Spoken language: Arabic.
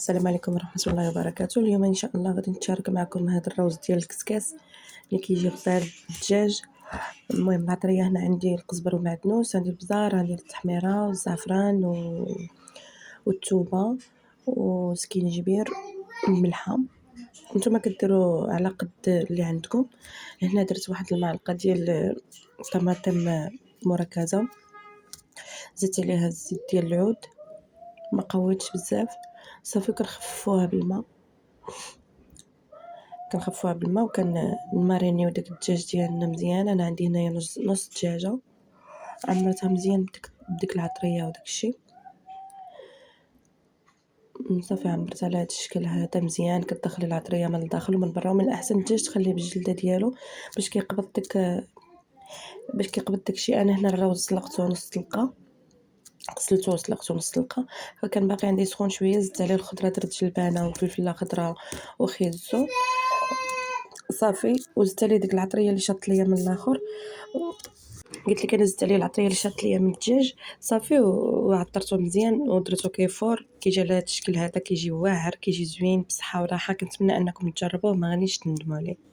السلام عليكم ورحمة الله وبركاته. اليوم إن شاء الله غادي نتشارك معكم هذا الروز ديال الكسكاس اللي كيجي غزال بالدجاج. المهم العطرية هنا عندي القزبر والمعدنوس، عندي البزار، عندي التحميرة والزعفران والثومة وسكينجبير والملحة. نتوما كديروا على قد اللي عندكم. هنا درت واحد المعلقة ديال طماطم مركزة، زدت عليها الزيت ديال العود، ما قويتش بزاف، صافي كنخفوها بالماء وكنمارينيو داك الدجاج ديالنا مزيان. انا عندي هنايا نص دجاجه عمرتها مزيان بديك العطريه وداك الشيء. صافي عمرتها على هذا الشكل هذا مزيان. كتدخلي العطريه من الداخل ومن برا، ومن الاحسن الدجاج تخليه بالجلده ديالو باش كيقبض داكشي. انا هنا الروز سلقته نص سلقه، غسلته وسلقته نص سلقه، فكان باقي عندي سخون شويه. زدت عليه الخضره، درت جلبانه وفلفله خضراء وخيزو صافي، وزدت عليه ديك العطريه اللي شاط ليا من الاخر. قلت لك انا زدت عليه العطريه اللي شاط ليا من الدجاج صافي، وعطرته مزيان ودرتو كيفور. كيجي على هذا الشكل هذا، كيجي واعر، كيجي زوين بصحه وراحه. كنتمنى انكم تجربوه، ما غاديش تندموا عليه.